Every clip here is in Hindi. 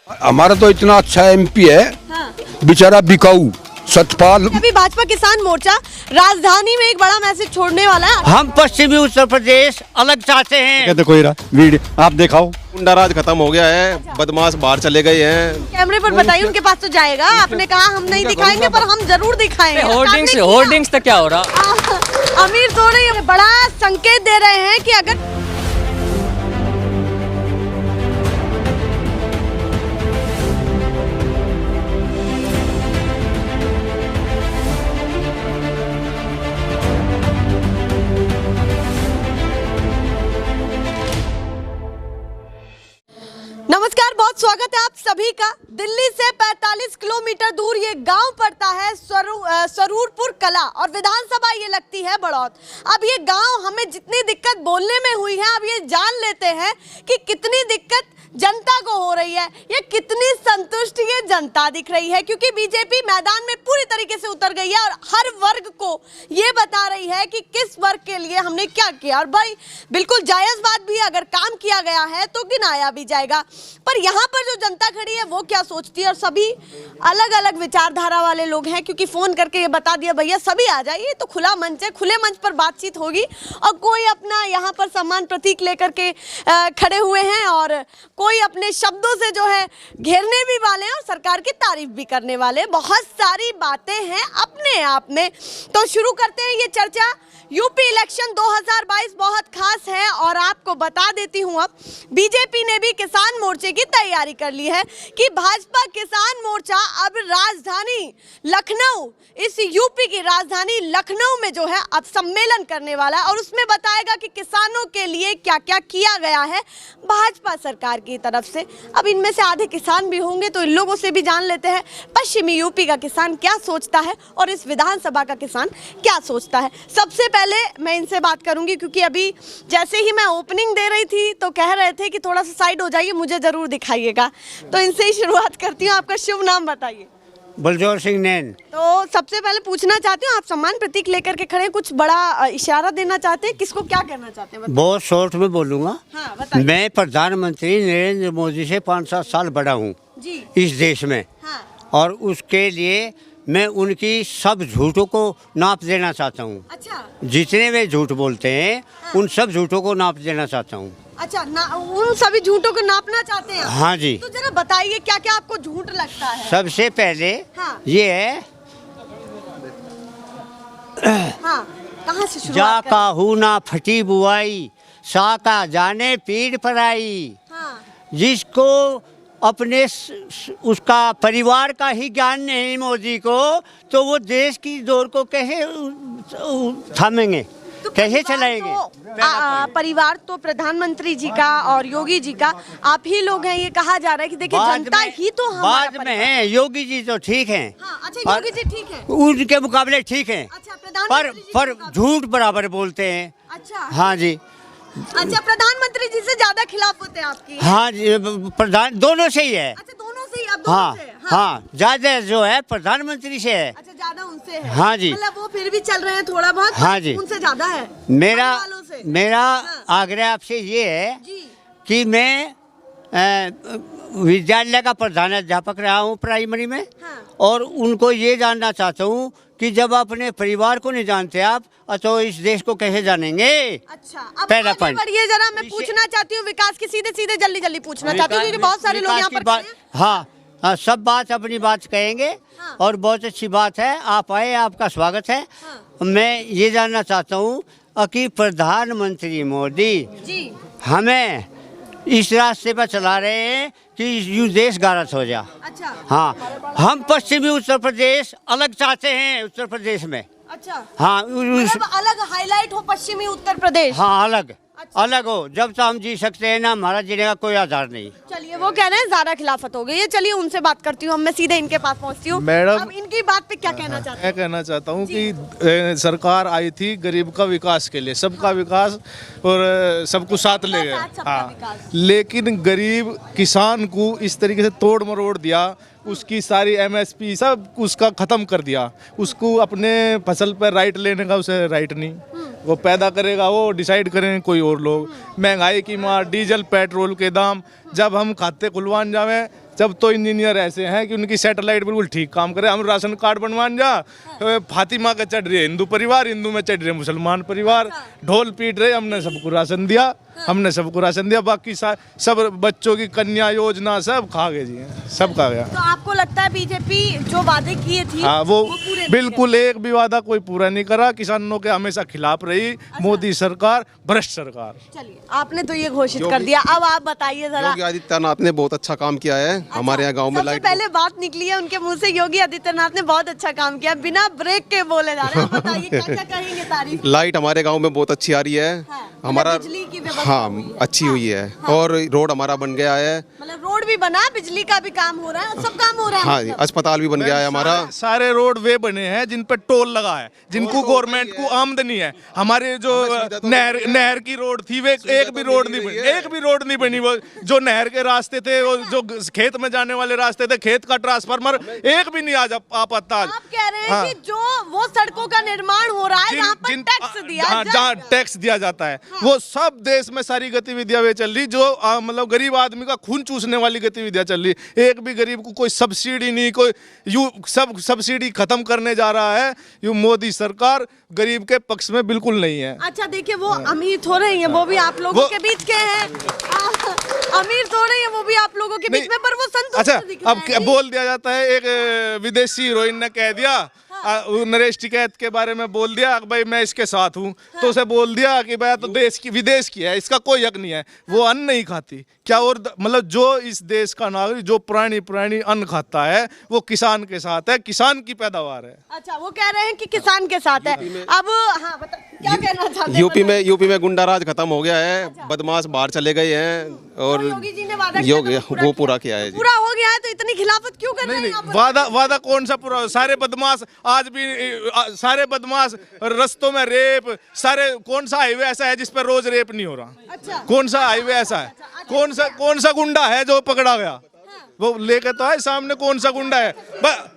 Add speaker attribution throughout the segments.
Speaker 1: हमारा तो इतना अच्छा एमपी है।
Speaker 2: हाँ।
Speaker 1: बेचारा बिकाऊ सतपाल।
Speaker 2: अभी भाजपा किसान मोर्चा राजधानी में एक बड़ा मैसेज छोड़ने वाला है।
Speaker 3: हम पश्चिमी उत्तर प्रदेश अलग चाहते हैं।
Speaker 4: कहते कोई वीडियो आप दिखाओ।
Speaker 5: गुंडा राज खत्म हो गया है, बदमाश बाहर चले गए हैं।
Speaker 2: कैमरे पर बताइए, उनके पास तो जाएगा। आपने कहा हम नहीं दिखाएंगे, पर हम जरूर दिखाएंगे।
Speaker 6: होर्डिंग्स तक क्या हो रहा?
Speaker 2: अमीर थोड़े बड़ा संकेत दे रहे हैं कि अगर नमस्कार, बहुत स्वागत है आप सभी का। दिल्ली से 45 किलोमीटर दूर ये गांव पड़ता है सरूरपुर कला और विधानसभा ये लगती है बड़ौत। अब ये गांव हमें जितनी दिक्कत बोलने में हुई है, अब ये जान लेते हैं कि कितनी दिक्कत जनता को हो रही है, ये कितनी संतुष्ट ये जनता दिख रही है। क्योंकि बीजेपी मैदान में पूरी तरीके से उतर गई है और हर वर्ग को ये बता रही है कि किस वर्ग के लिए हमने क्या किया। और भाई बिल्कुल जायज बात भी, अगर काम किया गया है तो गिनाया भी जाएगा। पर यहाँ पर जो जनता खड़ी है वो क्या सोचती है, और सभी अलग अलग विचारधारा वाले लोग हैं। क्योंकि फोन करके ये बता दिया भैया सभी आ जाइए, तो खुला मंच है, खुले मंच पर बातचीत होगी। और कोई अपना यहाँ पर सम्मान प्रतीक लेकर के खड़े हुए हैं और कोई अपने शब्दों से जो है घेरने भी वाले हैं और सरकार की तारीफ भी करने वाले। बहुत सारी बातें हैं अपने आप में। तो शुरू करते हैं ये चर्चा। यूपी इलेक्शन 2022 बहुत खास है और आपको बता देती हूं, अब बीजेपी ने भी किसान मोर्चे की तैयारी कर ली है कि भाजपा किसान मोर्चा अब राजधानी लखनऊ, इस यूपी की राजधानी लखनऊ में जो है अब सम्मेलन करने वाला है और उसमें बताएगा कि किसानों के लिए क्या क्या किया गया है भाजपा सरकार की तरफ से। अब इनमें से आधे किसान भी होंगे, तो इन लोगों से भी जान लेते हैं पश्चिमी यूपी का किसान क्या सोचता है और इस विधानसभा का किसान क्या सोचता है। सबसे पहले मैं इनसे बात करूंगी, क्योंकि अभी जैसे ही मैं ओपनिंग दे रही थी तो कह रहे थे कि थोड़ा सा साइड हो जाइए, मुझे जरूर दिखाइएगा। तो इनसे ही शुरुआत करती हूँ। आपका शुभ नाम बताइए।
Speaker 3: बलजोर सिंह नैन।
Speaker 2: तो सबसे पहले पूछना चाहती हूँ, आप सम्मान प्रतीक लेकर के खड़े, कुछ बड़ा इशारा देना चाहते हैं, किसको क्या कहना चाहते हैं?
Speaker 3: बहुत शॉर्ट में बोलूँगा।
Speaker 2: हाँ, बताइए।
Speaker 3: मैं प्रधानमंत्री नरेंद्र मोदी से 5-7 साल बड़ा हूँ
Speaker 2: जी
Speaker 3: इस देश में।
Speaker 2: हाँ।
Speaker 3: और उसके लिए मैं उनकी सब झूठों को नाप देना चाहता हूँ।
Speaker 2: अच्छा
Speaker 3: जितने वे झूठ बोलते हैं उन सब झूठों को नाप देना चाहता हूँ।
Speaker 2: अच्छा, उन सभी झूठों को नापना चाहते हैं?
Speaker 3: हाँ जी।
Speaker 2: तो जरा बताइए क्या क्या आपको झूठ लगता है?
Speaker 3: सबसे पहले
Speaker 2: हाँ।
Speaker 3: ये है,
Speaker 2: हाँ, कहाँ से शुरुआत
Speaker 3: जा
Speaker 2: करें?
Speaker 3: काहू ना फटी बुआई, सा का जाने पीर पर आई।
Speaker 2: हाँ।
Speaker 3: जिसको अपने उसका परिवार का ही ज्ञान नहीं मोदी को, तो वो देश की दौड़ को कैसे थामेंगे,
Speaker 2: तो
Speaker 3: कैसे चलाएंगे?
Speaker 2: परिवार तो प्रधानमंत्री जी का और योगी जी का आप ही लोग हैं, ये कहा जा रहा है कि देखिए जनता ही तो हमारा
Speaker 3: बाद में है। योगी जी तो ठीक हैं।
Speaker 2: हाँ, अच्छा योगी जी ठीक है,
Speaker 3: उनके मुकाबले ठीक हैं।
Speaker 2: अच्छा प्रधानमंत्री जी
Speaker 3: पर
Speaker 2: के मुकाबले।
Speaker 3: झूठ बराबर बोलते हैं।
Speaker 2: अच्छा
Speaker 3: हाँ जी।
Speaker 2: अच्छा, प्रधानमंत्री जी से ज्यादा खिलाफ होते हैं आपकी?
Speaker 3: हाँ जी, प्रधान दोनों से ही है।
Speaker 2: अच्छा दोनों से ही, आप दोनों
Speaker 3: हाँ
Speaker 2: से?
Speaker 3: हाँ, ज्यादा जो है प्रधानमंत्री से है।
Speaker 2: अच्छा ज्यादा उनसे है?
Speaker 3: हाँ जी।
Speaker 2: मतलब वो फिर भी चल रहे हैं थोड़ा बहुत?
Speaker 3: हाँ जी।
Speaker 2: उनसे ज्यादा है
Speaker 3: मेरा
Speaker 2: आने वालों से?
Speaker 3: मेरा
Speaker 2: हाँ।
Speaker 3: आग्रह आपसे ये है
Speaker 2: जी।
Speaker 3: कि मैं विद्यालय का प्रधानाध्यापक रहा हूँ प्राइमरी में।
Speaker 2: हाँ।
Speaker 3: और उनको ये जानना चाहता हूँ कि जब अपने परिवार को नहीं जानते आप, तो इस देश को कैसे जानेंगे?
Speaker 2: अच्छा, अब
Speaker 3: पहला
Speaker 2: आगे
Speaker 3: पॉइंट।
Speaker 2: बढ़िए जरा, मैं पूछना चाहती हूँ विकास की सीधे सीधे जल्दी जल्दी पूछना चाहती हूँ, क्योंकि बहुत सारे लोग यहाँ पर खड़े हैं।
Speaker 3: हाँ हाँ, सब बात अपनी बात कहेंगे।
Speaker 2: हाँ।
Speaker 3: और बहुत अच्छी बात है, आप आए, आपका स्वागत है।
Speaker 2: हाँ।
Speaker 3: मैं ये जानना चाहता हूँ कि प्रधानमंत्री मोदी
Speaker 2: जी
Speaker 3: हमें इस रास्ते पर चला रहे हैं कि यूँ देश गारत हो जा।
Speaker 2: अच्छा
Speaker 3: हाँ, हम पश्चिमी उत्तर प्रदेश अलग चाहते हैं उत्तर प्रदेश में।
Speaker 2: अच्छा,
Speaker 3: हाँ
Speaker 2: मतलब अलग हाईलाइट हो पश्चिमी उत्तर प्रदेश।
Speaker 3: हाँ अलग।
Speaker 2: अच्छा।
Speaker 3: अलग हो, जब तक हम जी सकते हैं ना, हमारा जीने का कोई आधार नहीं।
Speaker 2: चलिए, वो कह रहे हैं ज्यादा खिलाफत हो गई है। चलिए उनसे बात करती हूँ, मैं सीधे इनके पास पहुँचती हूँ।
Speaker 7: मैडम,
Speaker 2: अब इनकी बात पे क्या कहना चाहते हैं?
Speaker 7: मैं कहना चाहता हूँ कि सरकार आई थी गरीब का विकास के लिए, सबका विकास और सबको साथ ले गए। हाँ, लेकिन गरीब किसान को इस तरीके से तोड़ मरोड़ दिया, उसकी सारी एमएसपी सब उसका ख़त्म कर दिया। उसको अपने फसल पर राइट लेने का उसे राइट नहीं, वो पैदा करेगा, वो डिसाइड करें कोई और लोग। महंगाई की मार, डीजल पेट्रोल के दाम, जब हम खाते खुलवान जावे जब तो इंजीनियर ऐसे हैं कि उनकी सैटेलाइट बिल्कुल ठीक काम करे। हम राशन कार्ड बनवान जा, फातिमा का चढ़ रही है हिंदू परिवार, हिंदू में चढ़ रहे मुसलमान परिवार, ढोल पीट रहे, हमने सबको राशन दिया, हमने सबको राशन दिया, बाकी सब बच्चों की कन्या योजना सब खा गए जी, सब खा गया।
Speaker 2: तो आपको लगता है बीजेपी जो वादे किए थी
Speaker 7: हाँ, वो
Speaker 2: पूरे नहीं
Speaker 7: बिल्कुल एक भी वादा कोई पूरा नहीं करा, किसानों के हमेशा खिलाफ रही मोदी सरकार, भ्रष्ट सरकार।
Speaker 2: चलिए, आपने तो ये घोषित कर दिया, अब आप बताइए जरा।
Speaker 5: योगी आदित्यनाथ ने बहुत अच्छा काम किया है हमारे यहाँ गांव में।
Speaker 2: सबसे पहले बात निकली है उनके मुंह से, योगी आदित्यनाथ ने बहुत अच्छा काम किया, बिना ब्रेक के बोले जा रहे हैं। आप बताइए क्या क्या कहेंगे तारीफ?
Speaker 5: लाइट हमारे गांव में बहुत अच्छी आ रही है।
Speaker 2: हाँ,
Speaker 5: हमारा
Speaker 2: बिजली की व्यवस्था
Speaker 5: हाँ
Speaker 2: हुई है।
Speaker 5: अच्छी हुई है। और रोड हमारा बन गया है।
Speaker 2: मतलब रोड भी बना, बिजली का भी काम हो रहा है, सब काम हो रहा है।
Speaker 5: हाँ,
Speaker 2: मतलब।
Speaker 5: अस्पताल भी बन गया है हमारा।
Speaker 7: सारे रोड वे बने हैं जिन पे टोल लगा है, जिनको गवर्नमेंट को आमदनी है। हमारे जो नहर की रोड थी वे एक भी रोड नहीं बनी। वो जो नहर के रास्ते थे, वो जो खेत में जाने वाले रास्ते थे, खेत का ट्रांसफार्मर एक भी नहीं आज आ पाता।
Speaker 2: आप कह रहे हैं कि जो वो सड़कों का निर्माण हो रहा है जहाँ पर टैक्स दिया
Speaker 7: जहाँ टैक्स दिया जाता है, वो सब देश में सारी गतिविधियां वे चल रही, जो मतलब गरीब आदमी का खून चूसने वाली गतिविधियां चल रही। एक भी गरीब को कोई सब्सिडी नहीं, कोई सब सब्सिडी खत्म करने जा रहा है। यू मोदी सरकार गरीब के पक्ष में बिल्कुल नहीं है।
Speaker 2: अच्छा देखिए, वो अमीर थोड़े ही हैं, वो भी आप लोगों के बीच के हैं। अमीर थोड़े ही हैं, वो भी आप लोगों के बीच में, पर वो संतुष्ट
Speaker 7: अच्छा,
Speaker 2: दिख रहे
Speaker 7: अब
Speaker 2: हैं।
Speaker 7: बोल दिया जाता है, एक विदेशी हीरोइन ने कह दिया, नरेश टिकैत के बारे में बोल दिया कि भाई मैं इसके साथ हूँ, तो उसे बोल दिया कि भाई तो देश की विदेश की है, इसका कोई हक नहीं है, वो अन्न नहीं खाती क्या? और मतलब जो इस देश का नागरिक जो प्राणी अन्न खाता है, वो किसान के साथ है, किसान की पैदावार है।
Speaker 2: अच्छा, वो कह रहे हैं कि किसान के साथ है। अब हाँ, बता क्या कहना चाहते हैं?
Speaker 5: यूपी में गुंडा राज खत्म हो गया है। बदमाश बाहर चले गए हैं और
Speaker 2: योगी जी ने वादा किया था,
Speaker 5: वो पूरा किया है जी।
Speaker 2: पूरा हो गया है, तो इतनी खिलाफत क्यों कर रहे हैं आप?
Speaker 7: वादा कौन सा पूरा? सारे बदमाश आज भी सारे बदमाश रस्तों में रेप, सारे कौन सा हाईवे ऐसा है जिस पर रोज रेप नहीं हो रहा?
Speaker 2: अच्छा,
Speaker 7: कौन सा हाईवे ऐसा है? कौन सा गुंडा है जो पकड़ा गया? वो लेके तो है सामने, कौन सा गुंडा है?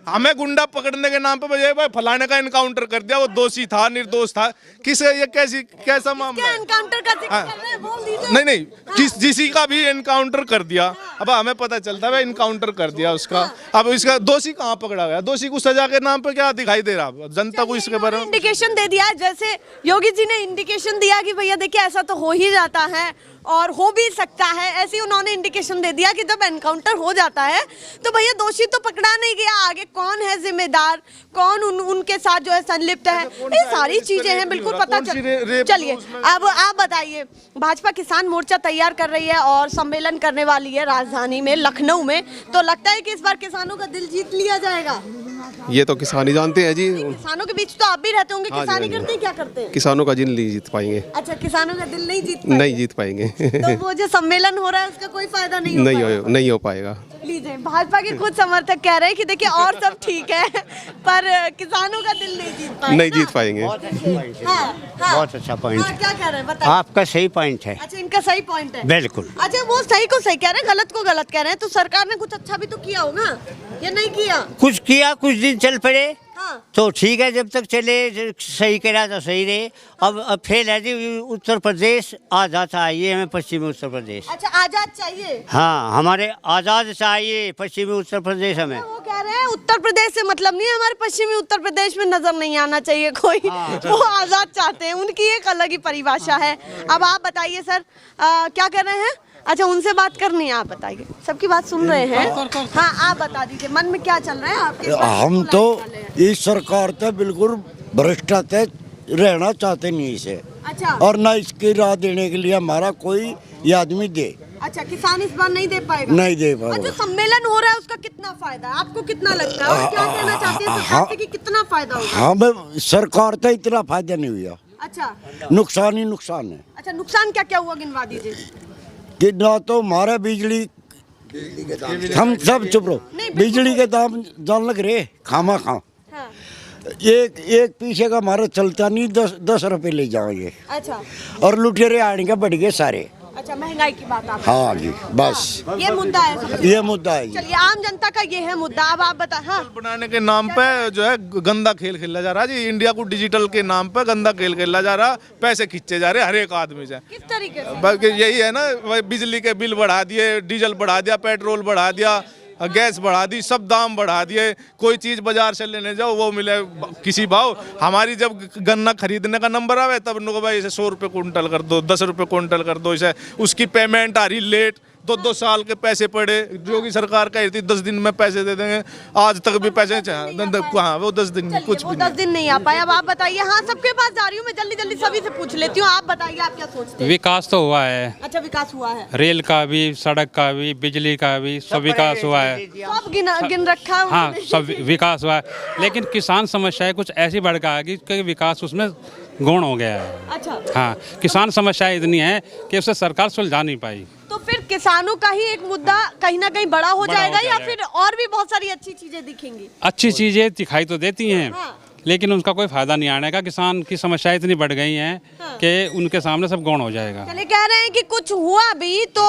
Speaker 7: हमें गुंडा पकड़ने के नाम पे भाई फलाने का इनकाउंटर कर दिया, वो दोषी था, निर्दोष था, किसे ये कैसा मामला है?
Speaker 2: एनकाउंटर का जिक्र कर रहे हैं, बोल दीजिए।
Speaker 7: नहीं, किसी का भी एनकाउंटर कर दिया, अब हमें पता चलता है एनकाउंटर कर दिया उसका। अब इसका दोषी कहाँ पकड़ा गया? दोषी को सजा के नाम पे क्या दिखाई दे रहा जनता को? इसके बारे में
Speaker 2: इंडिकेशन दे दिया, जैसे योगी जी ने इंडिकेशन दिया कि भैया देखिए ऐसा तो हो ही जाता है और हो भी सकता है, ऐसे ही उन्होंने इंडिकेशन दे दिया कि जब एनकाउंटर हो जाता है तो भैया दोषी तो पकड़ा नहीं गया, आगे कौन है जिम्मेदार, कौन उनके साथ जो है संलिप्त है, ये सारी चीजें हैं बिल्कुल पता चल। चलिए, अब आप बताइए, भाजपा किसान मोर्चा तैयार कर रही है और सम्मेलन करने वाली है राजधानी में, लखनऊ में, तो लगता है कि इस बार किसानों का दिल जीत लिया जाएगा?
Speaker 5: ये तो किसान ही जानते हैं जी।
Speaker 2: किसानों के बीच तो आप भी रहते होंगे, किसानी करते हैं, क्या करते हैं?
Speaker 5: किसानों का दिल नहीं जीत पाएंगे।
Speaker 2: अच्छा, किसानों का दिल नहीं जीत
Speaker 5: पाएंगे।
Speaker 2: तो वो जो सम्मेलन हो रहा है उसका कोई फायदा नहीं हो
Speaker 5: पाएगा।
Speaker 2: लीजिए, भाजपा के कुछ समर्थक कह रहे हैं कि देखिए और सब ठीक है पर किसानों का दिल नहीं जीत पाएंगे।
Speaker 3: बहुत अच्छा पॉइंट है।
Speaker 2: क्या कह रहे हैं बताइए?
Speaker 3: आपका सही पॉइंट है।
Speaker 2: अच्छा, इनका सही पॉइंट है।
Speaker 3: बिल्कुल।
Speaker 2: अच्छा, वो सही को सही कह रहे हैं, गलत को गलत कह रहे हैं, तो सरकार ने कुछ अच्छा भी तो किया होगा या नहीं किया?
Speaker 3: कुछ किया, कुछ दिन चल पड़े
Speaker 2: हाँ।
Speaker 3: तो ठीक है, जब तक चले सही करा तो सही रहे। अब फेल है जी, उत्तर प्रदेश आज़ाद चाहिए हमें, पश्चिमी उत्तर प्रदेश।
Speaker 2: अच्छा, आजाद चाहिए?
Speaker 3: हाँ, हमारे आज़ाद चाहिए पश्चिमी उत्तर प्रदेश हमें।
Speaker 2: वो कह रहे हैं उत्तर प्रदेश से मतलब नहीं है, हमारे पश्चिमी उत्तर प्रदेश में नजर नहीं आना चाहिए कोई। वो आजाद चाहते हैं, उनकी एक अलग ही परिभाषा है। अब आप बताइए सर, क्या कर रहे हैं? अच्छा, उनसे बात करनी है, आप बताइए, सबकी बात सुन रहे हैं। हाँ, आप बता दीजिए मन में क्या चल रहा है आपके?
Speaker 8: हम तो इस सरकार तो बिल्कुल भ्रष्टाचार रहना चाहते नहीं इसे।
Speaker 2: अच्छा,
Speaker 8: और ना इसकी राह देने के लिए हमारा कोई ये आदमी दे।
Speaker 2: अच्छा, किसान इस बार नहीं दे पाएगा?
Speaker 8: नहीं दे
Speaker 2: और
Speaker 8: पाएगा।
Speaker 2: जो सम्मेलन हो रहा है उसका कितना फायदा है आपको, कितना लगता है, और क्या कहना चाहते हैं सरकार से कि कितना फायदा होगा?
Speaker 8: हमें सरकार तो इतना फायदा नहीं हुआ।
Speaker 2: अच्छा,
Speaker 8: नुकसान ही नुकसान है।
Speaker 2: अच्छा, नुकसान क्या क्या हुआ, गिनवा दीजिए।
Speaker 8: कि ना तो हमारा बिजली, हम सब चुप रहो, बिजली के दाम जान लग रहे खामा खा।
Speaker 2: हाँ।
Speaker 8: एक पीछे का हमारा चलता नहीं, 10 रुपए ले जाओगे।
Speaker 2: अच्छा,
Speaker 8: और लुटेरे आने के बढ़ गए सारे।
Speaker 2: अच्छा, महंगाई की बात आप?
Speaker 8: हाँ जी, बस
Speaker 2: ये मुद्दा है सबसे।
Speaker 8: ये मुद्दा है।
Speaker 2: चलिए, आम जनता का ये है मुद्दा। अब आप बताएं। हाँ,
Speaker 7: बनाने के नाम पे जो है गंदा खेल खेला जा रहा है जी। इंडिया को डिजिटल के नाम पे गंदा खेल खेला जा रहा, पैसे खींचे जा रहे हर एक आदमी से।
Speaker 2: किस तरीके से?
Speaker 7: बल्कि यही है ना, बिजली के बिल बढ़ा दिए, डीजल बढ़ा दिया, पेट्रोल बढ़ा दिया, गैस बढ़ा दी, सब दाम बढ़ा दिए। कोई चीज़ बाजार से लेने जाओ वो मिले किसी भाव। हमारी जब गन्ना खरीदने का नंबर आवे तब नो भाई इसे 100 रुपये कुंटल कर दो, 10 रुपये कुंटल कर दो। इसे उसकी पेमेंट आ रही लेट, 2-2 साल के पैसे पड़े। योगी सरकार कह रही थी 10 दिन में पैसे दे देंगे, आज तक भी पैसे हाँ वो 10 दिन कुछ भी
Speaker 2: 10 दिन नहीं आ पाए। अब आप बताइए। हाँ, सबके पास जा रही हूँ मैं, जल्दी जल्दी सभी से पूछ लेती हूँ। आप बताइए, आप क्या सोचते हैं?
Speaker 6: विकास तो हुआ है।
Speaker 2: अच्छा, विकास हुआ है।
Speaker 6: रेल का भी, सड़क का भी, बिजली का भी, सब विकास हुआ है।
Speaker 2: सब गिन रखा है
Speaker 6: हाँ,
Speaker 2: उन्होंने।
Speaker 6: सब विकास हुआ है। लेकिन किसान समस्याएं कुछ ऐसी बढ़ के आ गई कि विकास उसमें गौण हो गया है।
Speaker 2: अच्छा,
Speaker 6: हाँ, किसान समस्याएं इतनी है कि उसे सरकार सुलझा नहीं पाई।
Speaker 2: तो फिर किसानों का ही एक मुद्दा कहीं ना कहीं बड़ा हो
Speaker 6: बड़ा हो
Speaker 2: जाएगा या
Speaker 6: जाएगा।
Speaker 2: फिर और भी बहुत सारी अच्छी चीजें दिखेंगी?
Speaker 6: अच्छी चीज़ें दिखाई तो देती हैं,
Speaker 2: हाँ।
Speaker 6: लेकिन उनका कोई फायदा नहीं आने का। किसान की समस्याएं इतनी बढ़ गई हैं
Speaker 2: हाँ।
Speaker 6: कि उनके सामने सब गौण हो जाएगा।
Speaker 2: चले कह रहे हैं कि कुछ हुआ भी तो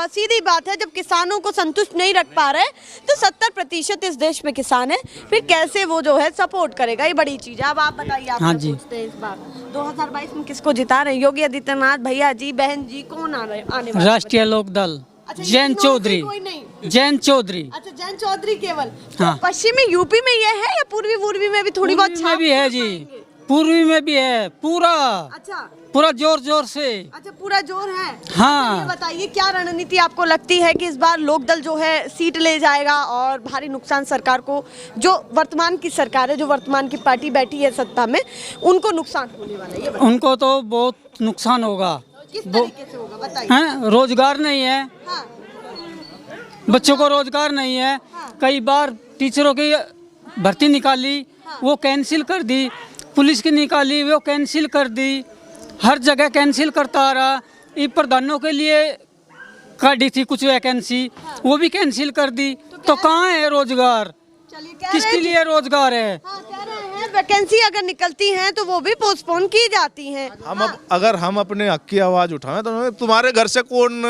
Speaker 2: सीधी बात है, जब किसानों को संतुष्ट नहीं रख पा रहे तो 70% इस देश में किसान है, फिर कैसे वो जो है सपोर्ट करेगा, ये बड़ी चीज है। अब आप बताइए, आप
Speaker 3: हाँ
Speaker 2: क्या
Speaker 3: जी।
Speaker 2: सोचते हैं इस बार 2022 में किसको जिता रहे हैं? योगी आदित्यनाथ भैया जी, बहन जी, कौन आने वाले?
Speaker 3: राष्ट्रीय लोक दल
Speaker 2: अच्छा,
Speaker 3: जैन
Speaker 2: इतनों से
Speaker 3: चौधरी।
Speaker 2: कोई नहीं?
Speaker 3: जैन चौधरी।
Speaker 2: अच्छा, जैन चौधरी केवल।
Speaker 3: हाँ।
Speaker 2: तो पश्चिमी यूपी में ये है या पूर्वी में भी थोड़ी बहुत
Speaker 3: पूर्वी में
Speaker 2: छाप
Speaker 3: भी है
Speaker 2: छोड़
Speaker 3: जी,
Speaker 2: पाएंगे?
Speaker 3: पूर्वी में भी है, पूरा
Speaker 2: अच्छा,
Speaker 3: जोर जोर से।
Speaker 2: अच्छा, पूरा जोर है।
Speaker 3: हाँ।
Speaker 2: ये बताइए, क्या रणनीति आपको लगती है कि इस बार लोकदल जो है सीट ले जाएगा और भारी नुकसान सरकार को, जो वर्तमान की सरकार है, जो वर्तमान की पार्टी बैठी है सत्ता में, उनको नुकसान होने वाला है? ये बताइए।
Speaker 3: उनको तो बहुत नुकसान होगा।
Speaker 2: किस तरीके से होगा बताइए?
Speaker 3: हैं, रोजगार नहीं है,
Speaker 2: हाँ,
Speaker 3: बच्चों को रोजगार नहीं है। कई बार टीचरों की भर्ती निकाली, वो कैंसिल कर दी। पुलिस की निकाली, वो कैंसिल कर दी। हर जगह कैंसिल करता आ रहा। ये प्रधानों के लिए काटी थी कुछ वैकेंसी, वो भी कैंसिल कर दी। तो कहाँ है रोजगार?
Speaker 2: चलिए, कह
Speaker 3: किसके
Speaker 2: रहे हैं
Speaker 3: लिए रोजगार है?
Speaker 2: हाँ, कह रहे हैं वैकेंसी अगर निकलती हैं तो वो भी पोस्टपोन की जाती हैं।
Speaker 7: अगर हम अपने हक की आवाज़ उठाएं तो तुम्हारे घर से कौन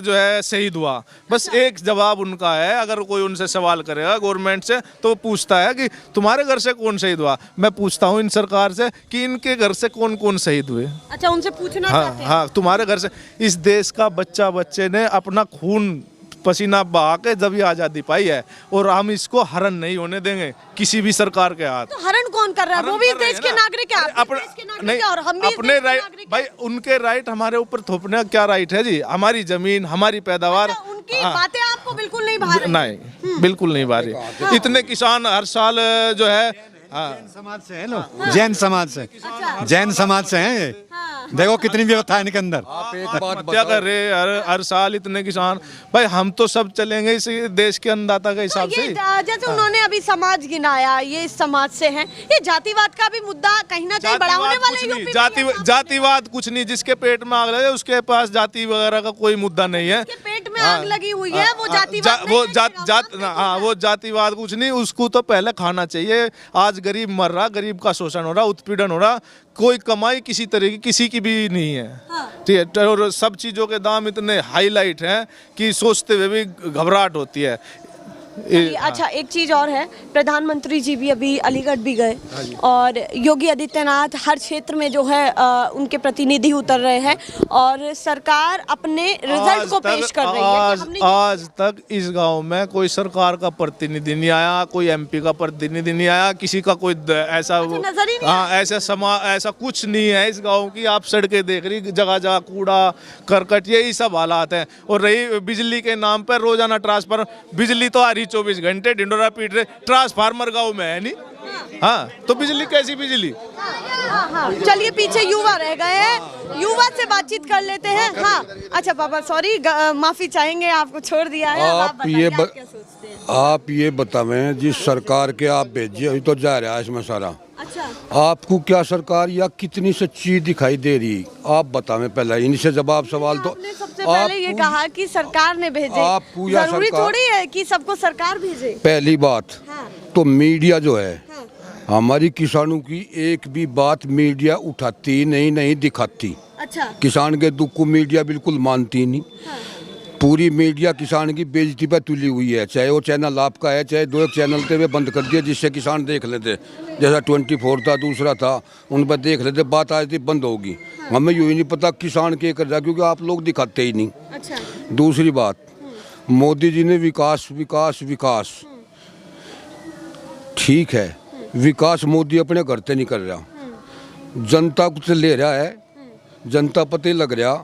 Speaker 7: जो है शहीद हुआ, बस एक जवाब उनका है। अगर कोई उनसे सवाल करेगा गवर्नमेंट से तो वो पूछता है कि तुम्हारे घर से कौन शहीद हुआ। मैं पूछता हूँ इन सरकार से कि इनके घर से कौन कौन शहीद हुए।
Speaker 2: अच्छा, उनसे पूछना
Speaker 7: हाँ
Speaker 2: चाहते हैं?
Speaker 7: हाँ, तुम्हारे घर से। इस देश का बच्चे ने अपना खून पसीना बहा के जब ये आज़ादी पाई है, और हम इसको हरण नहीं होने देंगे किसी भी सरकार के हाथ।
Speaker 2: तो हरण कौन कर रहा है? वो भी इस
Speaker 7: हरण कर रहे
Speaker 2: देश के
Speaker 7: हैं ना।
Speaker 2: नागरिक है, आप भी
Speaker 7: अपने-
Speaker 2: देश के नागरिक
Speaker 7: नहीं,
Speaker 2: हैं और हम भी इस
Speaker 7: अपने
Speaker 2: देश के
Speaker 7: राइट
Speaker 2: नागरिक
Speaker 7: भाई,
Speaker 2: हैं।
Speaker 7: उनके राइट हमारे ऊपर थोपने का क्या राइट है जी? हमारी जमीन, हमारी पैदावार।
Speaker 2: अच्छा, उनकी
Speaker 7: हाँ।
Speaker 2: बातें आपको बिल्कुल नहीं भा रही?
Speaker 7: नहीं, बिल्कुल नहीं भारी। इतने किसान हर साल जो है
Speaker 4: समाज से है लोग, जैन समाज से, जैन समाज से हैं ये। देखो कितनी व्यवस्था है इनके अंदर।
Speaker 1: आप एक बात
Speaker 7: क्या कर रहे हैं? हर साल इतने किसान। भाई हम तो सब चलेंगे इस देश के अन्नदाता के हिसाब से
Speaker 2: ये
Speaker 7: ही।
Speaker 2: जैसे उन्होंने अभी समाज गिनाया, ये इस समाज से हैं, ये जातिवाद का भी मुद्दा कहीं ना कहीं बड़ा होने
Speaker 7: जातिवाद
Speaker 2: वाला
Speaker 7: कुछ
Speaker 2: है
Speaker 7: नहीं,
Speaker 2: यूपी में?
Speaker 7: जातिवाद कुछ नहीं। जिसके पेट में आग लगे उसके पास जाति वगैरह का कोई मुद्दा नहीं है।
Speaker 2: जिसके पेट में आग लगी हुई है वो जातिवाद नहीं
Speaker 7: वो
Speaker 2: करेगा,
Speaker 7: हाँ, वो जातिवाद कुछ नहीं। उसको तो पहले खाना चाहिए। आज गरीब मर रहा, गरीब का शोषण हो रहा, उत्पीड़न हो रहा, कोई कमाई किसी तरह की किसी की भी नहीं है। ठीक है, और सब चीज़ों के दाम इतने हाईलाइट हैं कि सोचते हुए भी घबराहट होती है।
Speaker 2: अच्छा, एक चीज और है, प्रधानमंत्री जी भी अभी अलीगढ़ भी गए और योगी आदित्यनाथ हर क्षेत्र में जो है उनके प्रतिनिधि उतर रहे हैं और सरकार अपने रिजल्ट को पेश कर रही है कि हमने
Speaker 7: आज तक इस गांव में कोई सरकार का प्रतिनिधि नहीं आया, कोई एमपी का प्रतिनिधि नहीं आया, किसी का कोई ऐसा
Speaker 2: नजर ही नहीं
Speaker 7: हाँ ऐसा कुछ नहीं है इस गांव की। आप सड़कें देख रही, जगह जगह कूड़ा करकट, यही सब हालात हैं। और रही बिजली के नाम पर रोजाना ट्रांसफर, बिजली तो आ रही 24 घंटे, ढिंडोरा पीट रहे, ट्रांसफार्मर गांव में है नहीं। हाँ, तो बिजली कैसी बिजली?
Speaker 2: हाँ, चलिए पीछे युवा रह गए हैं, युवा से बातचीत कर लेते हैं। हाँ, अच्छा पापा, सॉरी, माफी चाहेंगे, आपको छोड़ दिया है। अब
Speaker 1: आप
Speaker 2: बताइए,
Speaker 1: ये
Speaker 2: आप क्या सोचते हैं?
Speaker 1: आप ये बतावें जिस सरकार के आप भेजिए अभी तो जा रहा है इसमें सारा।
Speaker 2: अच्छा,
Speaker 1: आपको क्या सरकार या कितनी सच्ची दिखाई दे रही, आप बतावें पहले, इनसे जवाब सवाल तो
Speaker 2: आपने सबसे पहले ये कहा कि सरकार ने भेजे,
Speaker 1: आपको या
Speaker 2: जरूरी
Speaker 1: सरकार-
Speaker 2: थोड़ी है कि सबको सरकार भेजे।
Speaker 1: पहली बात
Speaker 2: हाँ,
Speaker 1: तो मीडिया जो है
Speaker 2: हाँ,
Speaker 1: हमारी किसानों की एक भी बात मीडिया उठाती नहीं दिखाती।
Speaker 2: अच्छा,
Speaker 1: किसान के दुख को मीडिया बिल्कुल मानती नहीं।
Speaker 2: हाँ,
Speaker 1: पूरी मीडिया किसान की बेइज्जती पर तुली हुई है, चाहे वो चैनल आपका है, चाहे दो एक चैनल थे वे बंद कर दिए जिससे किसान देख लेते। जैसा 24 था, दूसरा था, उन पर देख लेते, बात आज थी बंद होगी। हमें यूँ ही नहीं पता किसान क्या कर रहा है क्योंकि आप लोग दिखाते ही नहीं।
Speaker 2: अच्छा,
Speaker 1: दूसरी बात, मोदी जी ने विकास विकास विकास, ठीक है, विकास मोदी अपने घर से नहीं कर रहा, जनता कुछ ले रहा है, जनता पते लग रहा।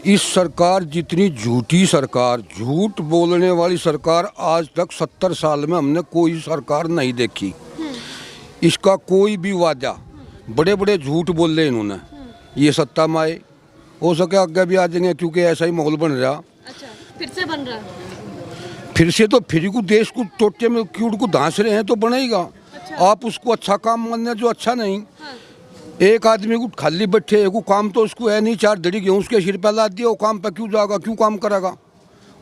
Speaker 1: इस सरकार जितनी झूठी सरकार, झूठ बोलने वाली सरकार आज तक 70 साल में हमने कोई सरकार नहीं देखी। इसका कोई भी वादा, बड़े बड़े झूठ बोल रहे इन्होंने, ये सत्ता में आए, हो सके आगे भी आ जाएंगे, क्योंकि ऐसा ही माहौल बन रहा।
Speaker 2: अच्छा, फिर से बन रहा है।
Speaker 1: फिर से तो फिर को देश को टोटे में कीड़ को धांस रहे हैं तो बनेगा।
Speaker 2: अच्छा।
Speaker 1: आप उसको अच्छा काम मानने जो अच्छा नहीं। एक आदमी को खाली बैठे, एक को काम तो उसको है नहीं, 4 दड़ी गेहूं उसके सिर पे ला दिया, वो काम पे क्यों जाएगा, क्यों काम करेगा?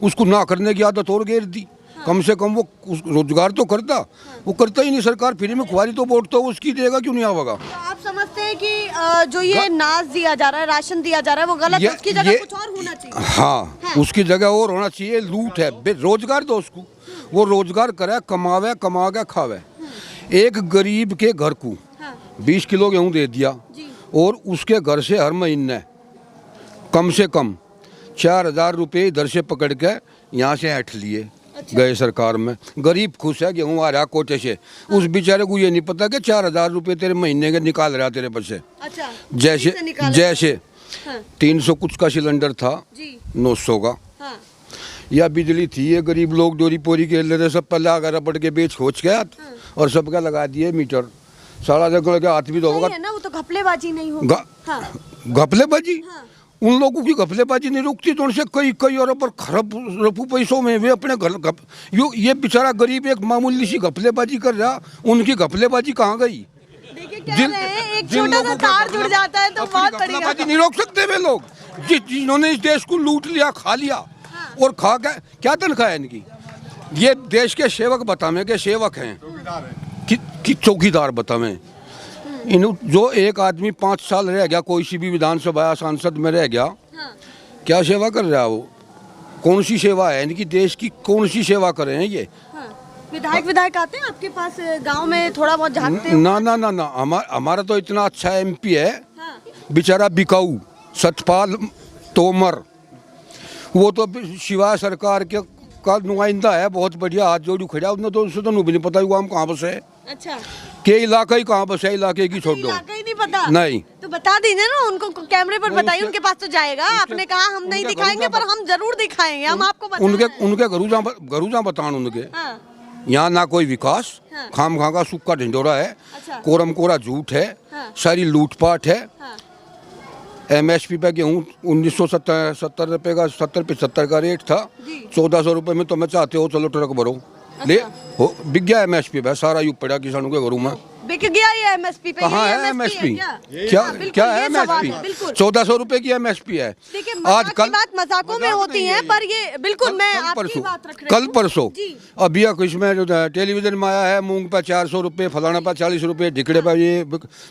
Speaker 1: उसको ना करने की आदत और घेर दी। कम से कम वो रोजगार तो करता, वो करता ही नहीं। सरकार फ्री में खुआरी तो वोट तो उसकी देगा, क्यों नहीं आवेगा?
Speaker 2: तो आप समझते हैं कि जो ये नाज दिया जा रहा है, राशन दिया जा रहा है, वो गलत है, उसकी जगह कुछ और होना चाहिए।
Speaker 1: हाँ, उसकी जगह और होना चाहिए। लूट है, रोजगार दो उसको, वो रोजगार करे, कमावे, कमा के खावे। एक गरीब के घर को 20 किलो गेहूँ दे दिया और उसके घर से हर महीने कम से कम 4,000 रुपये इधर से पकड़ के यहाँ से हट लिए। अच्छा। गए सरकार में, गरीब खुश है, गेहूँ आ रहा कोटे से। उस बेचारे को ये नहीं पता कि 4,000 रुपये तेरे महीने के निकाल रहा तेरे पर से।
Speaker 2: अच्छा,
Speaker 1: जैसे 300 कुछ का सिलेंडर था, 900 का। या बिजली थी, ये गरीब लोग डोरी पोरी के ले रहे, सब पहले आकर रपट के बेच खोच गया और सबका लगा दिए मीटर। सारा जगह के हाथ भी धोगा
Speaker 2: ना, वो तो घपलेबाजी नहीं होगा।
Speaker 1: घपलेबाजी, उन लोगों की घपलेबाजी नहीं रुकती तो उनसे कई और पर खरब रफू पैसों में वे अपने घर ये बेचारा गरीब एक मामूली सी घपलेबाजी कर रहा, उनकी घपलेबाजी कहाँ गई?
Speaker 2: देखिए क्या रहे हैं, एक छोटा सा तार जुड़ जाता है तो बहुत बड़ी
Speaker 1: घपलेबाजी नहीं रोक सकते वे लोग जिन्होंने इस देश को लूट लिया, खा लिया। और खा के क्या तनख्वाह है इनकी? ये देश के सेवक बतावे के सेवक हैं कि चौकीदार बतावे। इन जो एक आदमी 5 साल रह गया कोई सी भी विधानसभा या सांसद में रह गया, क्या सेवा कर रहा है वो? कौन सी सेवा है इनकी? देश की कौन सी सेवा कर रहे हैं ये?
Speaker 2: विधायक आते हैं आपके पास गांव में, थोड़ा बहुत झांकते हैं?
Speaker 1: ना, हमारा तो इतना अच्छा MP है, बेचारा बिकाऊ सतपाल तोमर, वो तो शिवाय सरकार के का नुमाइंदा है, बहुत बढ़िया, हाथ जोड़ी खड़ा। उसने तो उससे तो नहीं पता हुआ हम कहाँ बसे।
Speaker 2: अच्छा,
Speaker 1: के इलाका ही कहाँ बसे, इलाके की छोड़ दो,
Speaker 2: इलाका ही नहीं पता।
Speaker 1: नहीं
Speaker 2: तो बता दीजिए ना उनको, कैमरे पर बताइए, उनके पास तो जाएगा। आपने कहा हम नहीं दिखाएंगे, पर हम जरूर दिखाएंगे, हम आपको
Speaker 1: उनके घरूजा बतान उनके। यहाँ ना कोई विकास, खाम खा का सूखा ढिंडोरा है, कोरम कोरा झूठ है, सारी लूटपाट है। MSP पे गेहूँ 1970 रुपये का 70-75 का रेट था, 1400 रुपये में तो मैं चाहते हो चलो ट्रक भरो ले हो, बिक गया MSP पे, सारा युग पड़ा किसानों के घरों में।
Speaker 2: बिक गया ये MSP पे?
Speaker 1: कहाँ है MSP? क्या है MSP? 1400 रुपये की MSP है।
Speaker 2: आज कल बात मजाकों में होती है, पर ये बिल्कुल मैं आपकी बात रख रही हूं।
Speaker 1: कल परसों अभी इसमें जो टेलीविजन में आया है, मूंग पे 400 रुपये, फलाना पे 40 रुपये, ढिकड़े पे ये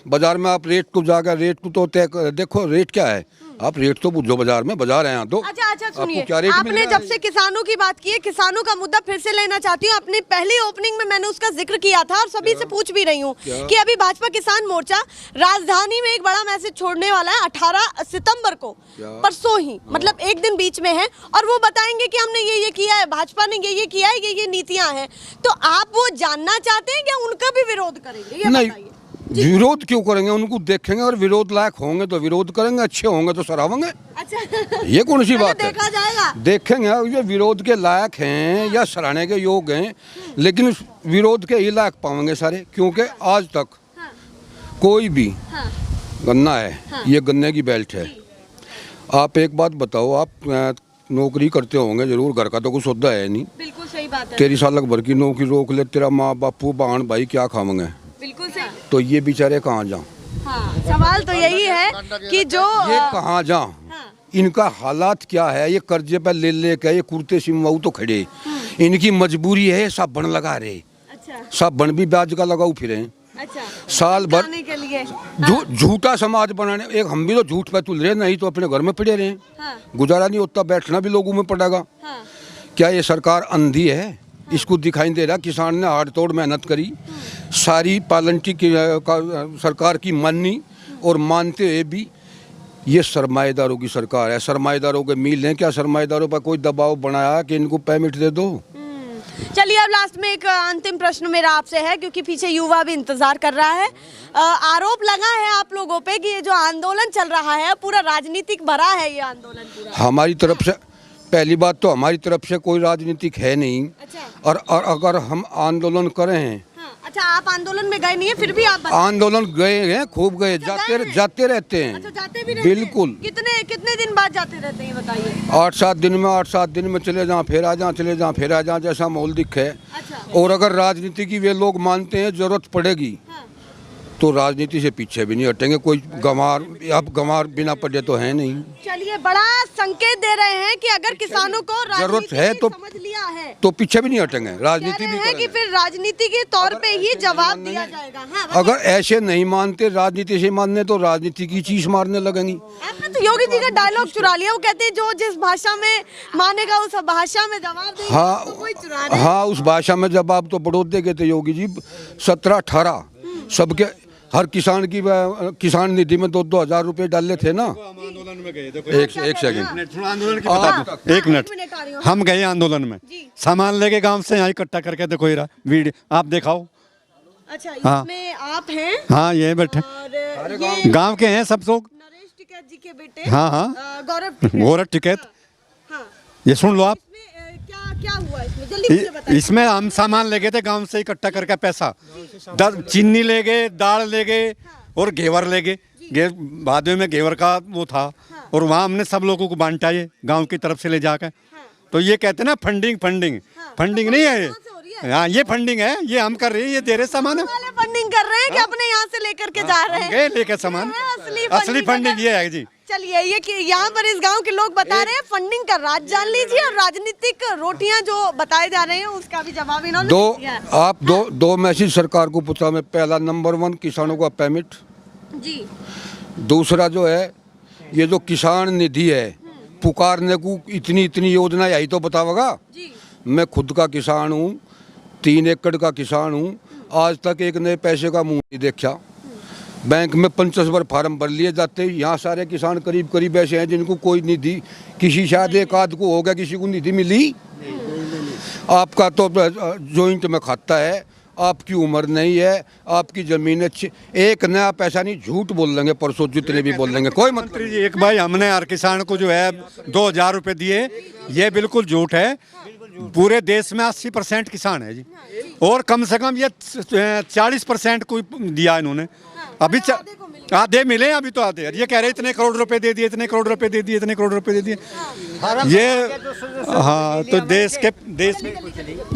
Speaker 1: बाजार में आप रेट को जाकर रेट को तो तय देखो, रेट क्या है, आप रेट तो पूछो बाजार में, बाजार है यहाँ तो।
Speaker 2: अच्छा सुनिए, आपने जब से किसानों की बात की है, किसानों का मुद्दा फिर से लेना चाहती हूँ। अपनी पहली ओपनिंग में मैंने उसका जिक्र किया था और सभी से पूछ भी रही हूँ कि अभी भाजपा किसान मोर्चा राजधानी में एक बड़ा मैसेज छोड़ने वाला है 18 सितंबर को, परसों ही, मतलब एक दिन बीच में है, और वो बताएंगे कि हमने ये किया है, भाजपा ने ये किया है, ये नीतियां हैं। तो आप वो जानना चाहते हैं कि उनका भी विरोध करेंगे?
Speaker 1: नहीं, विरोध क्यों करेंगे? उनको देखेंगे और विरोध लायक होंगे तो विरोध करेंगे, अच्छे होंगे तो सराहेंगे।
Speaker 2: अच्छा,
Speaker 1: ये कौन सी बात है?
Speaker 2: देखा जाएगा,
Speaker 1: देखेंगे ये विरोध के लायक हैं या सराहने के योग हैं, लेकिन विरोध के ही लायक पाएंगे सारे, क्योंकि आज तक कोई भी गन्ना है, ये गन्ने की बेल्ट है। आप एक बात बताओ, आप नौकरी करते होंगे जरूर, घर का तो कुछ सौदा है नहीं।
Speaker 2: बिल्कुल सही बात है।
Speaker 1: 13 साल भर की नौकरी रोक ले, तेरा माँ बापू बहन भाई क्या खाएंगे?
Speaker 2: बिल्कुल सही।
Speaker 1: तो ये बेचारे कहाँ जाऊँ?
Speaker 2: सवाल तो यही है कि जो
Speaker 1: ये कहाँ जाऊँ, इनका हालात क्या है? ये कर्जे पर ले के ये कुर्ते सिमवाऊ तो खड़े, इनकी मजबूरी है, साबन लगा रहे। अच्छा, साबन भी ब्याज का लगाऊ फिरे। अच्छा, साल भर के लिए झूठा समाज बनाने। एक हम भी तो झूठ पे तुल रहे, नहीं तो अपने घर में पड़े रहे। गुजारा नहीं होता, बैठना भी लोगों में पड़ेगा। क्या ये सरकार अंधी है? इसको दिखाई दे रहा किसान ने हाड़ तोड़ मेहनत करी, सारी पालंटी की सरकार की माननी, और मानते हुए भी ये सरमाएदारों की सरकार है। सरमाएदारों के मील हैं क्या? सरमाएदारों पर कोई दबाव बनाया कि इनको पेमेंट दे दो?
Speaker 2: चलिए अब लास्ट में एक अंतिम प्रश्न मेरा आपसे है, क्योंकि पीछे युवा भी इंतजार कर रहा है। आरोप लगा है आप लोगों पे कि ये जो आंदोलन चल रहा है पूरा राजनीतिक भरा है, ये आंदोलन पूरा।
Speaker 1: हमारी तरफ से, पहली बात तो हमारी तरफ से कोई राजनीतिक है नहीं।
Speaker 2: अच्छा।
Speaker 1: और अगर हम आंदोलन करें हैं,
Speaker 2: हाँ, अच्छा आप आंदोलन में गए नहीं है फिर भी आप
Speaker 1: आंदोलन गए हैं, खूब गए, जाते रहते हैं।
Speaker 2: अच्छा जाते भी रहते हैं?
Speaker 1: बिल्कुल।
Speaker 2: कितने दिन बाद जाते रहते हैं बताइए?
Speaker 1: 8-7 दिन में चले जाएं, फिर आ जाएं, चले जाएं, फिर आ जाएं, जैसा माहौल दिखे।
Speaker 2: अच्छा।
Speaker 1: और अगर राजनीति की वे लोग मानते हैं जरूरत पड़ेगी,
Speaker 2: हाँ।
Speaker 1: तो राजनीति से पीछे भी नहीं हटेंगे। कोई गंवार, अब गंवार बिना पढ़े तो है नहीं।
Speaker 2: चलिए बड़ा संकेत दे रहे हैं कि अगर किसानों को
Speaker 1: जरूरत
Speaker 2: राजनीति
Speaker 1: है तो
Speaker 2: समझ लिया है
Speaker 1: तो पीछे भी नहीं हटेंगे,
Speaker 2: कह
Speaker 1: राजनीति
Speaker 2: रहे
Speaker 1: भी
Speaker 2: हैं कि
Speaker 1: करेंगे।
Speaker 2: फिर राजनीति के तौर पे ही जवाब दिया जाएगा। हाँ,
Speaker 1: अगर ऐसे नहीं मानते, राजनीति से मानने, तो राजनीति की चीज मारने लगेंगी।
Speaker 2: आपने तो योगी जी का डायलॉग चुरा लिया। वो कहते हैं जो जिस भाषा में मानेगा उस भाषा में जवाब देगा।
Speaker 1: हाँ,
Speaker 2: तो कोई चुरा रहे हैं।
Speaker 1: हाँ, उस भाषा में जवाब तो बड़ौदे के थे योगी जी। 17-18 सबके, हर किसान की किसान निधि में 2-2 हज़ार रुपए डाले थे ना।
Speaker 4: आंदोलन में गए थे।
Speaker 1: एक सेकंड,
Speaker 4: आंदोलन की बता दो। एक मिनट, हम गए आंदोलन में, सामान लेके गांव से यहाँ इकट्ठा करके, देखो ये वीडियो आप दिखाओ।
Speaker 2: अच्छा
Speaker 4: हाँ।
Speaker 2: इसमें आप हैं
Speaker 4: हाँ, ये बैठे
Speaker 2: और ये
Speaker 4: गांव के हैं सब लोग।
Speaker 2: नरेश टिकैत जी के बेटे।
Speaker 4: हाँ, हाँ।
Speaker 2: गौरव
Speaker 4: गौरव टिकैत।
Speaker 2: हाँ।
Speaker 4: ये सुन लो आप।
Speaker 2: इसमें क्या हुआ इसमें जल्दी मुझे बताइए।
Speaker 4: इसमें हम सामान ले गए थे गांव से इकट्ठा करके, पैसा चीनी ले गए, दाल ले गए और घेवर ले गए। बाद में घेवर का वो था, और वहाँ हमने सब लोगों को बांटा ये गांव की तरफ से ले जाकर। तो ये कहते हैं ना फंडिंग नहीं है ये। हाँ, ये फंडिंग है, ये हम कर रहे हैं, ये दे रहे सामान।
Speaker 2: वाले फंडिंग कर रहे हैं कि अपने यहाँ से लेकर के जा रहे हैं?
Speaker 4: लेकर सामान, असली फंडिंग ये है जी।
Speaker 2: चलिए ये कि यहाँ पर इस गांव के लोग बता रहे हैं फंडिंग का राज जान लीजिए, और राजनीतिक रोटियां जो बताए जा रहे हैं उसका भी जवाब इन्होंने दिया है।
Speaker 1: आप दो मैसेज सरकार को पूछा मैं। पहला, नंबर 1 किसानों का पेमेंट
Speaker 2: जी।
Speaker 1: दूसरा जो है, ये जो किसान निधि है, पुकारने को इतनी योजना आई तो बताओगा। मैं खुद का किसान हूँ, 3 एकड़ का किसान हूँ, आज तक एक नए पैसे का मुंह नहीं देखा। बैंक में 50 बार फार्म भर लिए जाते। यहाँ सारे किसान करीब ऐसे हैं जिनको कोई निधि, किसी शायद एक आध को हो गया, किसी को निधि मिली। आपका तो जॉइंट में खाता है, आपकी उम्र नहीं है, आपकी जमीन अच्छी, एक नया पैसा नहीं। झूठ बोल लेंगे परसों जितने भी बोल लेंगे, कोई
Speaker 4: मंत्री जी, एक भाई हमने हर किसान को जो है 2000 रुपए दिए, ये बिल्कुल झूठ है। पूरे देश में 80% किसान है जी, और कम से कम ये 40% को दिया इन्होंने। अभी आधे मिले, अभी तो आधे। ये कह रहे इतने करोड़ रुपए दे दिए, इतने करोड़ रुपए दे दिए, इतने करोड़ रुपए दे दिए। ये हाँ, तो देश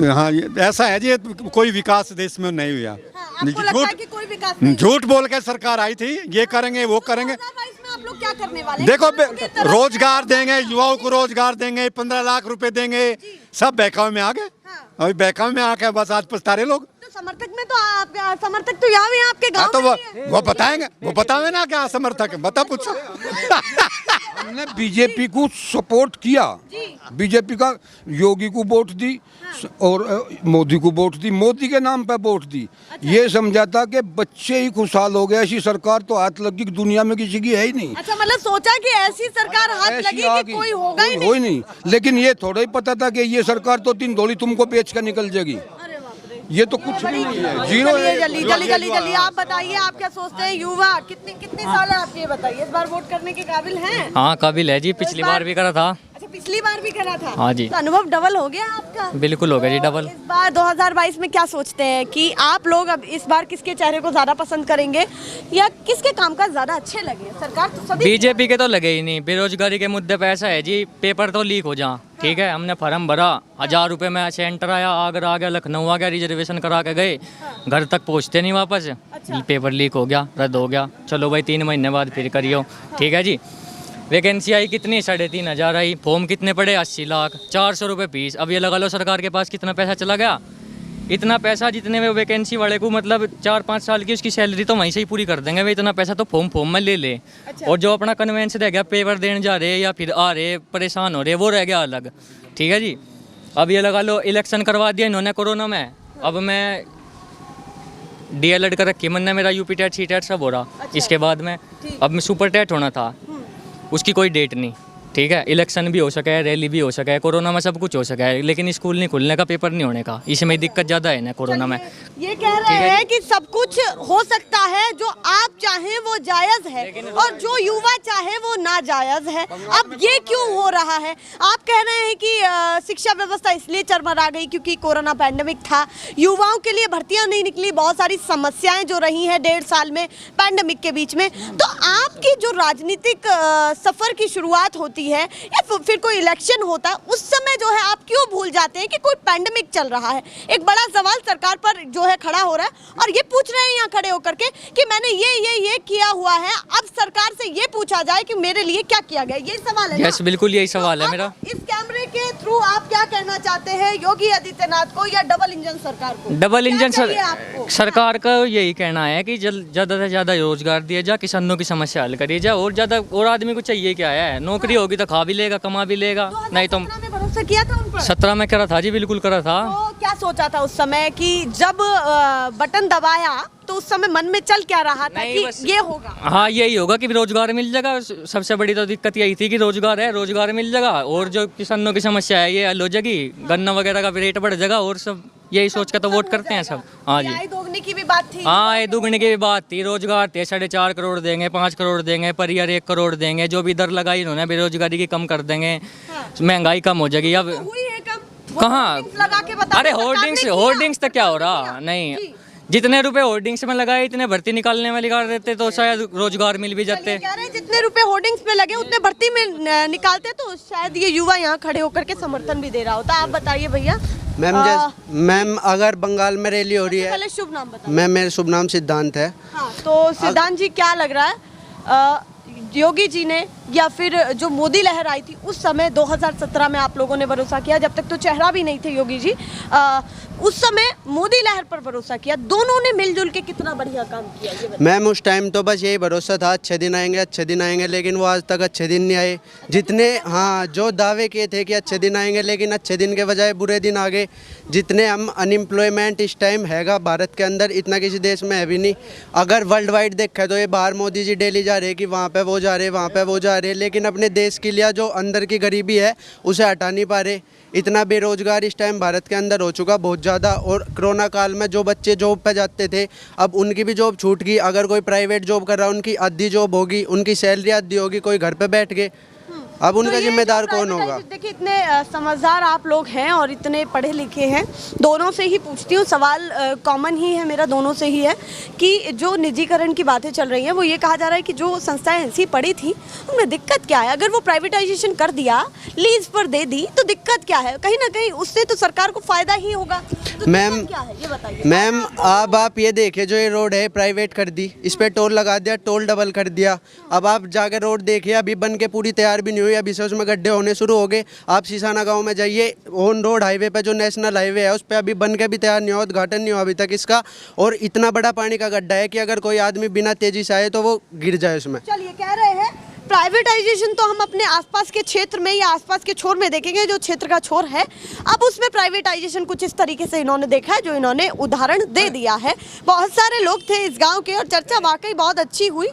Speaker 4: हाँ, ऐसा है जी, कोई विकास देश में नहीं हुआ।
Speaker 2: आपको लगता है कि कोई विकास नहीं?
Speaker 4: झूठ बोल के सरकार आई थी, ये करेंगे वो करेंगे।
Speaker 2: इसमें आप लोग क्या करने वाले हैं?
Speaker 4: देखो, रोजगार देंगे, युवाओं को रोजगार देंगे, 15 लाख रुपए देंगे, सब बहकावे में आ गए। अभी बहकावे में आके बस आज पछता रहे लोग।
Speaker 2: तो समर्थक में तो आप समर्थक तो यहाँ भी आपके गांव
Speaker 4: तो
Speaker 2: में ही है।
Speaker 4: वो बताएंगे, वो बतावे ना क्या समर्थक है, बता पूछो।
Speaker 1: हमने बीजेपी को सपोर्ट किया, बीजेपी का योगी को वोट दी और मोदी को वोट दी, मोदी के नाम पे वोट दी। ये समझा था कि बच्चे ही खुशहाल हो गए, ऐसी सरकार तो हाथ लगी दुनिया में किसी की है ही नहीं।
Speaker 2: अच्छा, मतलब सोचा कि ऐसी सरकार हाथ लगी कि कोई होगा ही
Speaker 1: कोई नहीं। लेकिन ये थोड़ा ही पता था कि ये सरकार तो 3 धोली तुमको बेच कर निकल जाएगी। ये तो कुछ नहीं है, जीरो है।
Speaker 2: जल्दी आप बताइए, आप क्या सोचते हैं? युवा कितने साल है आपके, ये बताइए। इस बार वोट करने के काबिल हैं?
Speaker 9: हाँ, काबिल है जी, पिछली बार भी करा था।
Speaker 2: अच्छा, पिछली बार भी करा था?
Speaker 9: हाँ जी।
Speaker 2: तो अनुभव डबल हो गया आपका?
Speaker 9: बिल्कुल हो गया जी, डबल।
Speaker 2: इस बार 2022 में क्या सोचते हैं कि आप लोग अब इस बार किसके चेहरे को ज्यादा पसंद करेंगे, या किसके कामकाज ज्यादा अच्छे लगे? सरकार तो सभी
Speaker 9: बीजेपी के तो लगे ही नहीं। बेरोजगारी के मुद्दे पे ऐसा है जी, पेपर तो लीक हो जा, ठीक है, हमने फॉर्म भरा, 1000 रुपये में सेंटर आया, आगरा आ गया, लखनऊ आ गया, रिजर्वेशन करा के गए, घर तक पहुँचते नहीं वापस। पेपर लीक हो गया, रद्द हो गया, चलो भाई 3 महीने बाद फिर करियो, ठीक है जी। वैकेंसी आई कितनी, 3500 आई, फॉर्म कितने पड़े, 80 लाख, 400 रुपये फीस। अब ये लगा लो सरकार के पास कितना पैसा चला गया। इतना पैसा जितने में वैकेंसी वाले को, मतलब 4-5 साल की उसकी सैलरी तो वहीं से ही पूरी कर देंगे वे, इतना पैसा तो फॉर्म में ले ले। और जो अपना कन्वेंस रह गया, पेपर देने जा रहे या फिर आ रहे परेशान हो रहे, वो रह गया अलग, ठीक है जी। अब ये लगा लो इलेक्शन करवा दिया इन्होंने कोरोना में। अब मैं DLED कर रखी मैंने, मेरा UP टेट, सी टेट सब हो रहा। इसके बाद में अब मैं सुपर टेट होना था, उसकी कोई डेट नहीं, ठीक है। इलेक्शन भी हो सके है, रैली भी हो सके है, कोरोना में सब कुछ हो सका है, लेकिन स्कूल नहीं खुलने का, पेपर नहीं होने का, इसमें दिक्कत ज़्यादा है ना कोरोना में।
Speaker 2: ये कह रहे हैं कि सब कुछ हो सकता है, जो आप चाहें वो जायज़ है और जो युवा चाहे वो नाजायज़ है। अब ये क्यों हो रहा है? आप कह रहे हैं कि शिक्षा व्यवस्था इसलिए चरमरा गई क्योंकि कोरोना पैंडेमिक था, युवाओं के लिए भर्तियां नहीं निकली, बहुत सारी समस्याएं जो रही हैं 1.5 साल में पैंडेमिक के बीच में। तो आपकी जो राजनीतिक सफ़र की शुरुआत होती है या फिर कोई इलेक्शन होता है, उस समय जो है आप क्यों भूल जाते हैं कि कोई पैंडेमिक चल रहा है? एक बड़ा सवाल सरकार पर जो है खड़ा हो रहा है और ये पूछ रहे हैं यहाँ खड़े होकर के कि मैंने ये किया हुआ है, अब सरकार से ये पूछा जाए कि मेरे लिए क्या किया गया, ये सवाल है।
Speaker 9: यस, बिल्कुल यही सवाल है मेरा।
Speaker 2: इस कैमरे के थ्रू आप क्या कहना चाहते हैं योगी आदित्यनाथ को या डबल इंजन सरकार को?
Speaker 9: डबल इंजन
Speaker 2: आपको?
Speaker 9: सरकार का यही कहना है कि ज़्यादा से ज़्यादा रोजगार दिया जाए, किसानों की समस्या हल करी जाए, और ज़्यादा और आदमी को चाहिए क्या है? नौकरी होगी तो खा भी लेगा, कमा भी लेगा, नहीं तो।
Speaker 2: 2017 में भरोसा किया था उन पर?
Speaker 9: 17 में करा था जी, बिल्कुल करा था।
Speaker 2: तो क्या सोचा था उस समय कि जब बटन दबाया तो उस समय मन में चल क्या रहा था कि ये होगा?
Speaker 9: हाँ, यही होगा कि रोजगार मिल जाएगा। सबसे बड़ी तो दिक्कत यही थी कि रोजगार है, रोजगार मिल जाएगा, और जो किसानों की समस्या है ये हल हो जाएगी, गन्ना वगैरह का भी रेट बढ़ जाएगा, और सब यही सोच कर तो वोट करते हैं सब। हाँ जी,
Speaker 2: आय दोगुनी की भी बात थी।
Speaker 9: हाँ, आय दोगुनी की भी बात थी। रोजगार थे 4.5 करोड़ देंगे, 5 करोड़ देंगे, पर ईयर 1 करोड़ देंगे, जो भी दर लगाई इन्होंने बेरोजगारी की कम कर देंगे, महंगाई कम हो जाएगी। अब
Speaker 2: हुई है कम?
Speaker 9: कहाँ?
Speaker 2: लगा के बता,
Speaker 9: अरे
Speaker 2: सरकार
Speaker 9: होर्डिंग्स तो क्या हो रहा? नहीं, जितने रुपए होर्डिंग्स में लगाए इतने भर्ती निकालने में लगा देते तो शायद रोजगार मिल भी जाते।
Speaker 2: कह रहे हैं जितने रुपए होर्डिंग्स में लगे उतने भर्ती में निकालते तो शायद ये युवा यहाँ खड़े होकर के समर्थन भी दे रहा होता। आप बताइए भैया।
Speaker 10: मैम अगर बंगाल में रैली हो रही है,
Speaker 2: पहले शुभ नाम बताओ।
Speaker 10: मैम मेरा शुभ नाम सिद्धांत है।
Speaker 2: हाँ, तो सिद्धांत जी क्या लग रहा है, योगी जी ने या फिर जो मोदी लहर आई थी उस समय 2017 में आप लोगों ने भरोसा किया, जब तक तो चेहरा भी नहीं थे योगी जी, उस समय मोदी लहर पर भरोसा किया, दोनों ने मिलजुल के कितना बढ़िया काम किया ये बताइए।
Speaker 10: मैम उस टाइम तो बस यही भरोसा था अच्छे दिन आएंगे, लेकिन वो आज तक अच्छे दिन नहीं आए। जितने जो दावे किए थे कि अच्छे दिन आएंगे, लेकिन अच्छे दिन के बजाय बुरे दिन आ गए। जितने हम अनएम्प्लॉयमेंट इस टाइम हैगा भारत के अंदर, इतना किसी देश में है भी नहीं। अगर वर्ल्ड वाइड देखा तो ये बाहर मोदी जी डेली जा रहे कि वहाँ पे वो जा रहे, वहाँ पे वो जा रहे, लेकिन अपने देश के लिए जो अंदर की गरीबी है उसे हटा नहीं पा रहे। इतना बेरोजगार इस टाइम भारत के अंदर हो चुका बहुत ज़्यादा। और कोरोना काल में जो बच्चे जॉब पे जाते थे, अब उनकी भी जॉब छूट गई। अगर कोई प्राइवेट जॉब कर रहा है उनकी आधी जॉब होगी, उनकी सैलरी आधी होगी, कोई घर पे बैठ गए। अब उनका जिम्मेदार कौन होगा?
Speaker 2: देखिए इतने समझदार आप लोग हैं और इतने पढ़े लिखे हैं, दोनों से ही पूछती हूँ, सवाल कॉमन ही है मेरा, दोनों से ही है कि जो निजीकरण की बातें चल रही हैं वो ये कहा जा रहा है कि जो संस्थाएं ऐसी पड़ी थी उनमें दिक्कत क्या है? अगर वो प्राइवेटाइजेशन कर दिया, लीज पर दे दी तो दिक्कत क्या है? कहीं ना कहीं उससे तो सरकार को फायदा ही होगा। तो
Speaker 10: मैम
Speaker 2: क्या है ये बताइए।
Speaker 10: मैम अब आप ये देखिए, जो ये रोड है प्राइवेट कर दी, इस पर टोल लगा दिया, टोल डबल कर दिया। अब आप जाकर रोड देखिए, अभी बन के पूरी तैयार भी नहीं हुई, अभी से उसमें गड्ढे होने शुरू हो गए। आप सीसाना गांव में जाइए, ऑन रोड हाईवे पे जो नेशनल हाईवे है उस पर अभी बन के भी तैयार नहीं हुआ, उद्घाटन नहीं हुआ अभी तक इसका। और इतना बड़ा पानी का गड्ढा है कि अगर कोई आदमी बिना तेजी से आए तो वो गिर जाए उसमें।
Speaker 2: चलिए, कह रहे हैं प्राइवेटाइजेशन तो हम अपने आसपास के क्षेत्र में या आसपास के छोर में देखेंगे, जो क्षेत्र का छोर है, अब उसमें प्राइवेटाइजेशन कुछ इस तरीके से इन्होंने देखा है, जो इन्होंने उदाहरण दे दिया है। बहुत सारे लोग थे इस गांव के और चर्चा वाकई बहुत अच्छी हुई।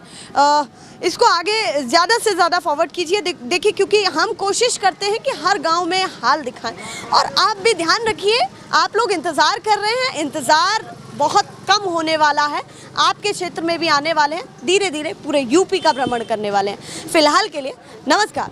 Speaker 2: इसको आगे ज़्यादा से ज़्यादा फॉरवर्ड कीजिए। देखिए, क्योंकि हम कोशिश करते हैं कि हर गांव में हाल दिखाएं, और आप भी ध्यान रखिए, आप लोग इंतज़ार कर रहे हैं, इंतज़ार बहुत कम होने वाला है। आपके क्षेत्र में भी आने वाले हैं, धीरे धीरे पूरे यूपी का भ्रमण करने वाले हैं। फिलहाल के लिए नमस्कार।